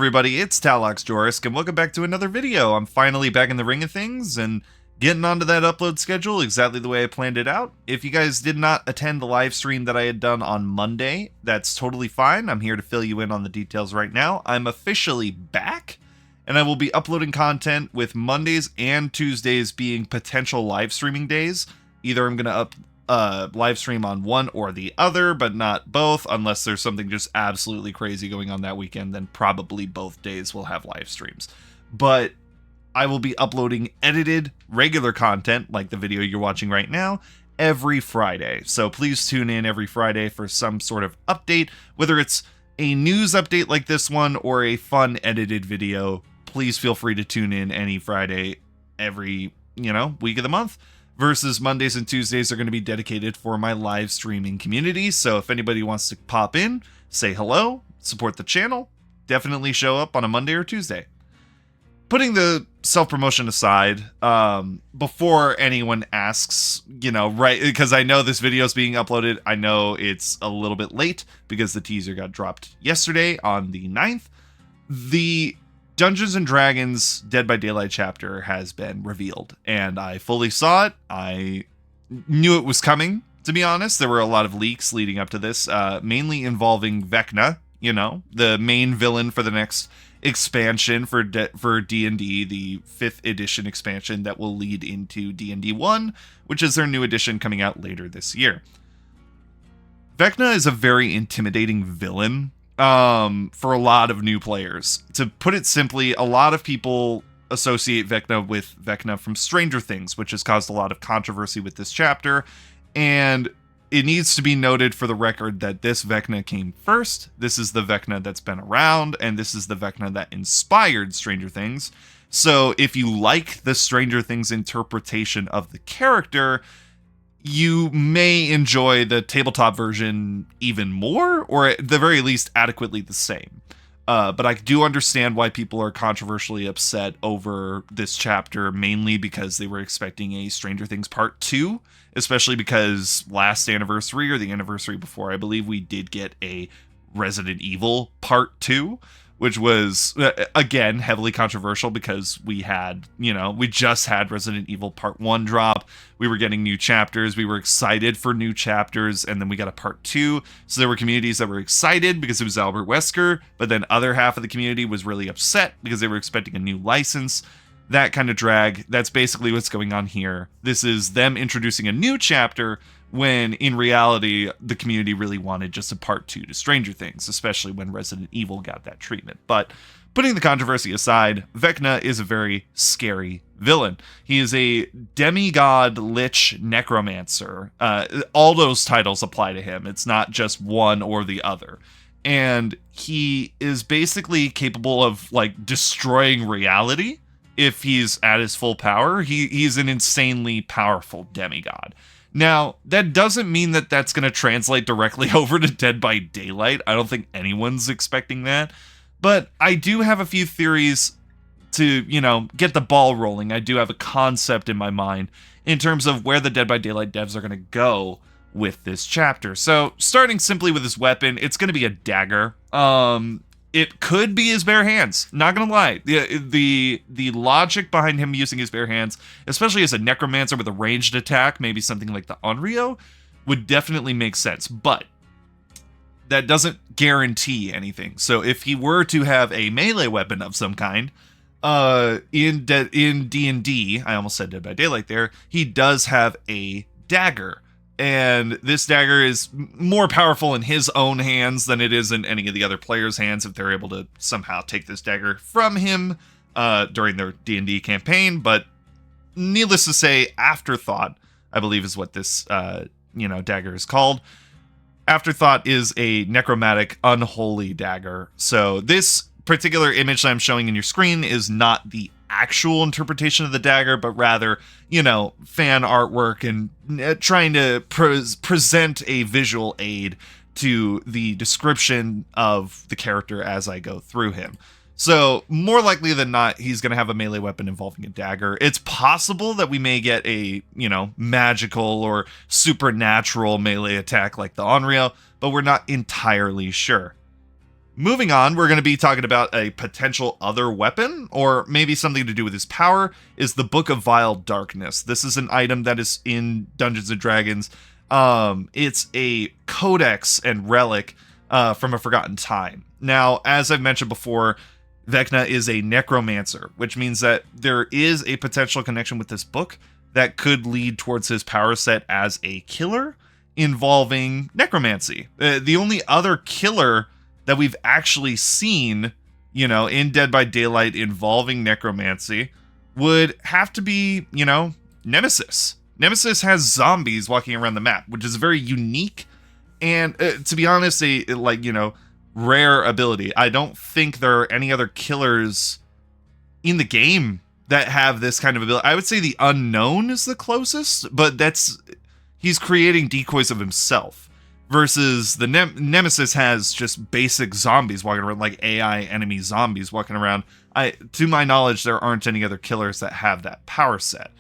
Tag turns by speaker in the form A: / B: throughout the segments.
A: everybody, it's Tallox Jorisk, and welcome back to another video. I'm finally back in the ring of things, and getting onto that upload schedule exactly the way I planned it out. If you guys did not attend the live stream that I had done on Monday, that's totally fine. I'm here to fill you in on the details right now. I'm officially back, and I will be uploading content with Mondays and Tuesdays being potential live streaming days. Either I'm going to live stream on one or the other, but not both, unless there's something just absolutely crazy going on that weekend. Then probably both days will have live streams. But I will be uploading edited regular content, like the video you're watching right now, every Friday. So please tune in every Friday for some sort of update, whether it's a news update like this one or a fun edited video. Please feel free to tune in any Friday every, week of the month. Versus Mondays and Tuesdays are going to be dedicated for my live streaming community. So if anybody wants to pop in, say hello, support the channel, definitely show up on a Monday or Tuesday. Putting the self-promotion aside, before anyone asks, right, because I know this video is being uploaded, I know it's a little bit late because the teaser got dropped yesterday on the 9th. The Dungeons and Dragons Dead by Daylight chapter has been revealed, and I fully saw it. I knew it was coming, to be honest. There were a lot of leaks leading up to this, mainly involving VECNA, the main villain for the next expansion for D&D, the 5th edition expansion that will lead into D&D 1, which is their new edition coming out later this year. VECNA is a very intimidating villain for a lot of new players. To put it simply, a lot of people associate VECNA with VECNA from Stranger Things, which has caused a lot of controversy with this chapter, and it needs to be noted for the record that this VECNA came first. This is the VECNA that's been around, and this is the VECNA that inspired Stranger Things. So if you like the Stranger Things interpretation of the character, you may enjoy the tabletop version even more, or at the very least adequately the same. But I do understand why people are controversially upset over this chapter, mainly because they were expecting a Stranger Things Part 2, especially because last anniversary, or the anniversary before, I believe we did get a Resident Evil Part 2, which was, again, heavily controversial because we just had Resident Evil Part 1 drop. We were getting new chapters. We were excited for new chapters, and then we got a Part 2. So there were communities that were excited because it was Albert Wesker, but then other half of the community was really upset because they were expecting a new license. That kind of drag. That's basically what's going on here. This is them introducing a new chapter when in reality the community really wanted just a Part 2 to Stranger Things, especially when Resident Evil got that treatment. But putting the controversy aside, VECNA is a very scary villain. He is a demigod lich necromancer. All those titles apply to him. It's not just one or the other. And he is basically capable of destroying reality if he's at his full power. He's an insanely powerful demigod. Now, that doesn't mean that that's going to translate directly over to Dead by Daylight. I don't think anyone's expecting that. But I do have a few theories to, get the ball rolling. I do have a concept in my mind in terms of where the Dead by Daylight devs are going to go with this chapter. So, starting simply with his weapon, it's going to be a dagger. It could be his bare hands. Not gonna lie. The logic behind him using his bare hands, especially as a necromancer with a ranged attack, maybe something like the Onryo, would definitely make sense. But that doesn't guarantee anything. So if he were to have a melee weapon of some kind, in D&D, I almost said Dead by Daylight there, he does have a dagger. And this dagger is more powerful in his own hands than it is in any of the other players' hands if they're able to somehow take this dagger from him during their D&D campaign. But needless to say, Afterthought, I believe is what this dagger is called. Afterthought is a necromantic unholy dagger. So this particular image that I'm showing in your screen is not the actual interpretation of the dagger, but rather, fan artwork and trying to present a visual aid to the description of the character as I go through him. So more likely than not, he's going to have a melee weapon involving a dagger. It's possible that we may get a, magical or supernatural melee attack like the Onryo, but we're not entirely sure. Moving on, we're going to be talking about a potential other weapon, or maybe something to do with his power, is the Book of Vile Darkness. This is an item that is in Dungeons & Dragons. It's a codex and relic from a forgotten time. Now, as I've mentioned before, VECNA is a necromancer, which means that there is a potential connection with this book that could lead towards his power set as a killer involving necromancy. The only other killer that we've actually seen, in Dead by Daylight involving necromancy would have to be, Nemesis. Nemesis has zombies walking around the map, which is very unique and, to be honest, rare ability. I don't think there are any other killers in the game that have this kind of ability. I would say the Unknown is the closest, but he's creating decoys of himself. Versus the Nemesis has just basic zombies walking around, like AI enemy zombies walking around. To my knowledge, there aren't any other killers that have that power set.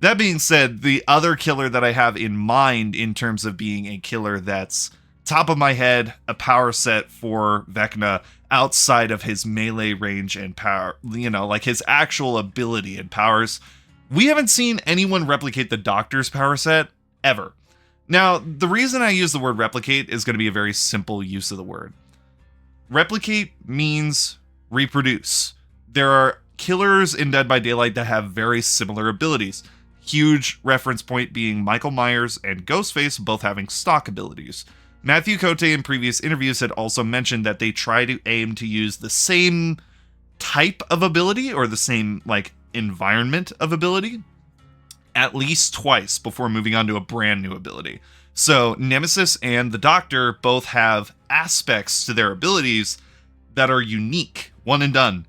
A: That being said, the other killer that I have in mind in terms of being a killer that's top of my head, a power set for VECNA outside of his melee range and power, like his actual ability and powers. We haven't seen anyone replicate the Doctor's power set ever. Now, the reason I use the word replicate is going to be a very simple use of the word. Replicate means reproduce. There are killers in Dead by Daylight that have very similar abilities. Huge reference point being Michael Myers and Ghostface both having stock abilities. Matthew Cote in previous interviews had also mentioned that they try to aim to use the same type of ability or the same environment of ability at least twice before moving on to a brand new ability. So Nemesis and the Doctor both have aspects to their abilities that are unique, one and done.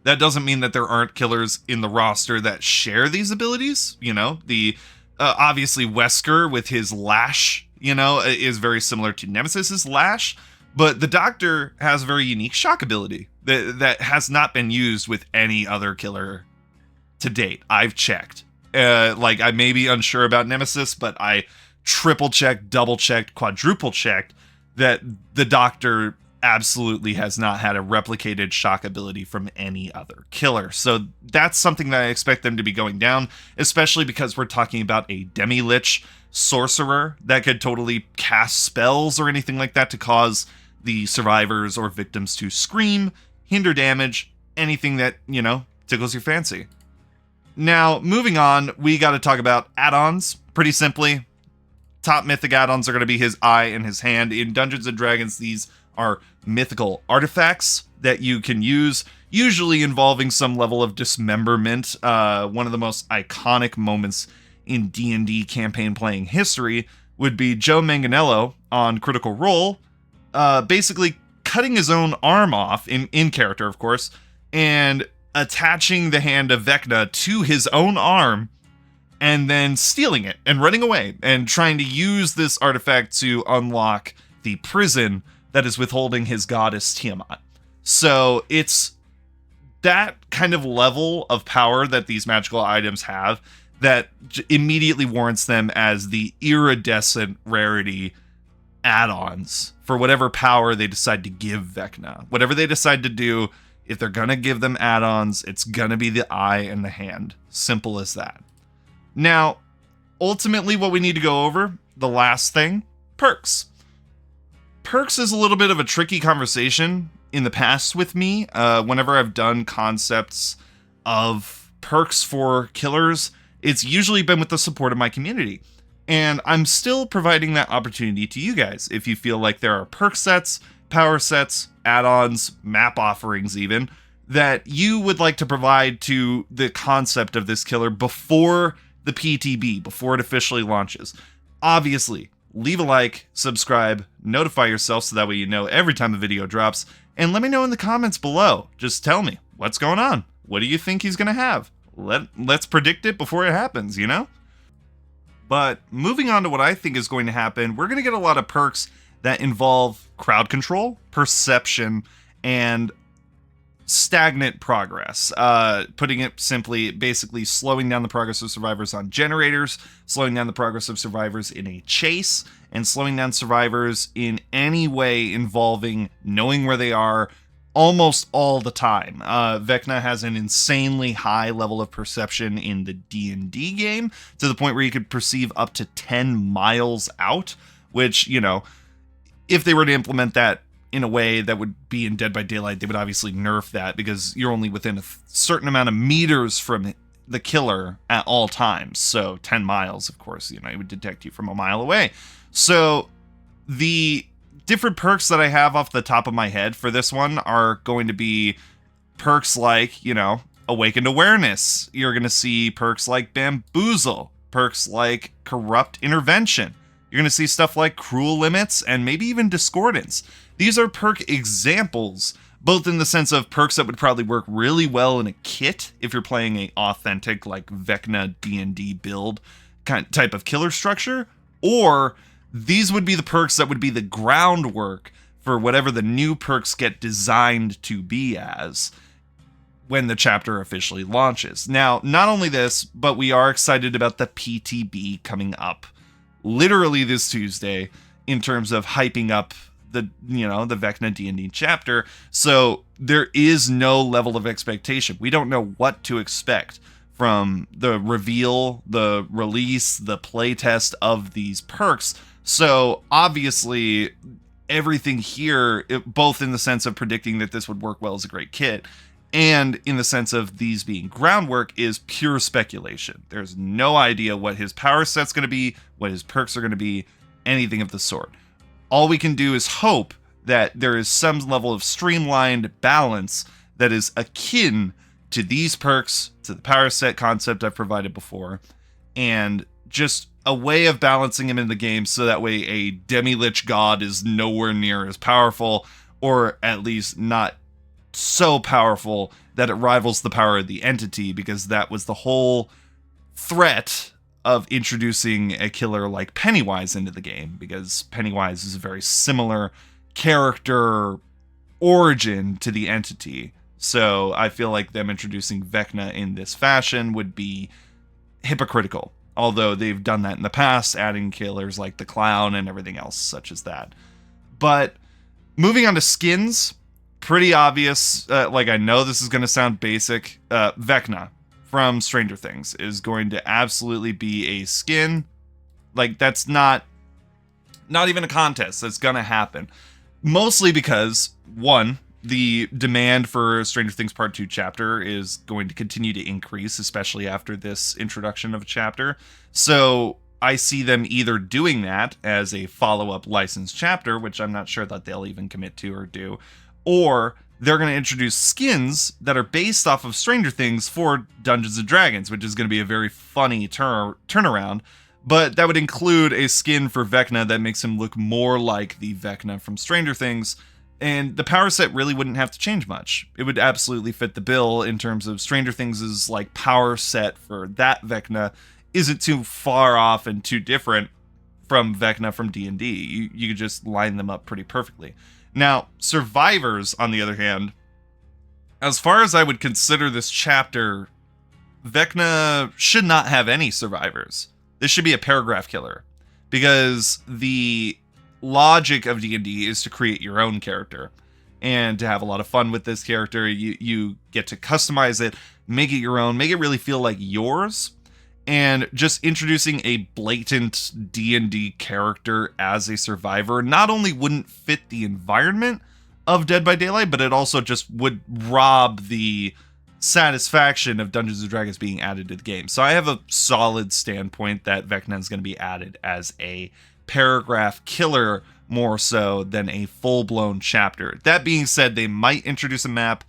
A: That doesn't mean that there aren't killers in the roster that share these abilities. Obviously Wesker with his lash, is very similar to Nemesis's lash, but the Doctor has a very unique shock ability that has not been used with any other killer to date. I've checked. I may be unsure about Nemesis, but I triple checked, double checked, quadruple checked that the Doctor absolutely has not had a replicated shock ability from any other killer. So that's something that I expect them to be going down, especially because we're talking about a demi-lich sorcerer that could totally cast spells or anything like that to cause the survivors or victims to scream, hinder damage, anything that, tickles your fancy. Now, moving on, we got to talk about add-ons. Pretty simply, top mythic add-ons are going to be his eye and his hand. In Dungeons & Dragons, these are mythical artifacts that you can use, usually involving some level of dismemberment. One of the most iconic moments in D&D campaign playing history would be Joe Manganiello on Critical Role, basically cutting his own arm off, in character, of course, and attaching the hand of VECNA to his own arm and then stealing it and running away and trying to use this artifact to unlock the prison that is withholding his goddess Tiamat. So it's that kind of level of power that these magical items have that immediately warrants them as the iridescent rarity add-ons for whatever power they decide to give VECNA. Whatever they decide to do, if they're gonna give them add-ons, it's gonna be the eye and the hand. Simple as that. Now, ultimately what we need to go over, the last thing, perks. Perks is a little bit of a tricky conversation in the past with me. Whenever I've done concepts of perks for killers, it's usually been with the support of my community. And I'm still providing that opportunity to you guys. If you feel like there are perk sets, power sets, add-ons, map offerings even, that you would like to provide to the concept of this killer before the PTB, before it officially launches. Obviously, leave a like, subscribe, notify yourself so that way you know every time a video drops, and let me know in the comments below. Just tell me, what's going on? What do you think he's going to have? Let's predict it before it happens, But moving on to what I think is going to happen, we're going to get a lot of perks that involve crowd control, perception, and stagnant progress. Putting it simply, basically slowing down the progress of survivors on generators, slowing down the progress of survivors in a chase, and slowing down survivors in any way involving knowing where they are almost all the time. VECNA has an insanely high level of perception in the D&D game, to the point where you could perceive up to 10 miles out, which, you know, if they were to implement that in a way that would be in Dead by Daylight, they would obviously nerf that, because you're only within a certain amount of meters from the killer at all times. So 10 miles, of course, you know, it would detect you from a mile away. So the different perks that I have off the top of my head for this one are going to be perks like, you know, Awakened Awareness. You're going to see perks like Bamboozle, perks like Corrupt Intervention. You're going to see stuff like Cruel Limits and maybe even Discordance. These are perk examples, both in the sense of perks that would probably work really well in a kit if you're playing a authentic, like, VECNA D&D build type of killer structure, or these would be the perks that would be the groundwork for whatever the new perks get designed to be as when the chapter officially launches. Now, not only this, but we are excited about the PTB coming up literally this Tuesday in terms of hyping up the VECNA D&D chapter. So there is no level of expectation. We don't know what to expect from the reveal, the release, the playtest of these perks. So obviously everything here, both in the sense of predicting that this would work well as a great kit, and in the sense of these being groundwork, is pure speculation. There's no idea what his power set's going to be, what his perks are going to be, anything of the sort. All we can do is hope that there is some level of streamlined balance that is akin to these perks, to the power set concept I've provided before, and just a way of balancing him in the game so that way a demi-lich god is nowhere near as powerful, or at least not so powerful that it rivals the power of the entity, because that was the whole threat of introducing a killer like Pennywise into the game, because Pennywise is a very similar character origin to the entity. So I feel like them introducing VECNA in this fashion would be hypocritical, although they've done that in the past, adding killers like the Clown and everything else such as that. But moving on to skins, pretty obvious. Like, I know this is going to sound basic. VECNA from Stranger Things is going to absolutely be a skin. Like, that's not even a contest. That's going to happen. Mostly because, one, the demand for Stranger Things Part 2 chapter is going to continue to increase, especially after this introduction of a chapter. So I see them either doing that as a follow-up licensed chapter, which I'm not sure that they'll even commit to or do, or they're going to introduce skins that are based off of Stranger Things for Dungeons and Dragons, which is going to be a very funny turnaround. But that would include a skin for VECNA that makes him look more like the VECNA from Stranger Things, and the power set really wouldn't have to change much. It would absolutely fit the bill in terms of Stranger Things' like power set for that VECNA isn't too far off and too different from VECNA from D&D. You could just line them up pretty perfectly. Now, survivors, on the other hand, as far as I would consider this chapter, VECNA should not have any survivors. This should be a paragraph killer, because the logic of D&D is to create your own character and to have a lot of fun with this character. You get to customize it, make it your own, make it really feel like yours. And just introducing a blatant D&D character as a survivor not only wouldn't fit the environment of Dead by Daylight, but it also just would rob the satisfaction of Dungeons & Dragons being added to the game. So I have a solid standpoint that VECNA is going to be added as a paragraph killer more so than a full-blown chapter. That being said, they might introduce a map.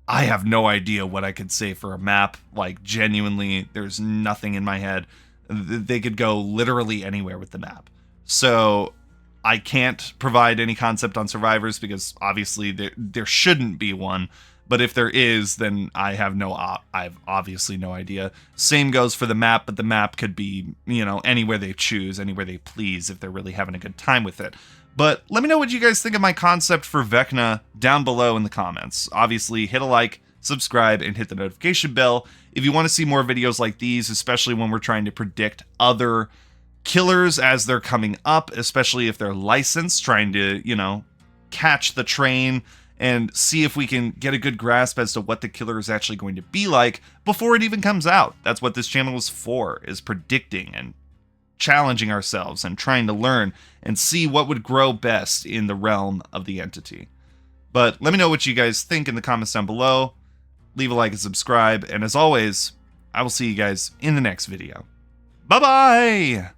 A: I have no idea what I could say for a map. Like, genuinely, there's nothing in my head. They could go literally anywhere with the map. So I can't provide any concept on survivors because obviously there shouldn't be one. But if there is, then I have obviously no idea. Same goes for the map, but the map could be, anywhere they choose, anywhere they please, if they're really having a good time with it. But let me know what you guys think of my concept for VECNA down below in the comments. Obviously, hit a like, subscribe, and hit the notification bell if you want to see more videos like these, especially when we're trying to predict other killers as they're coming up, especially if they're licensed, trying to, catch the train and see if we can get a good grasp as to what the killer is actually going to be like before it even comes out. That's what this channel is for, is predicting and challenging ourselves and trying to learn and see what would grow best in the realm of the entity. But let me know what you guys think in the comments down below. Leave a like and subscribe, and as always, I will see you guys in the next video. Bye-bye!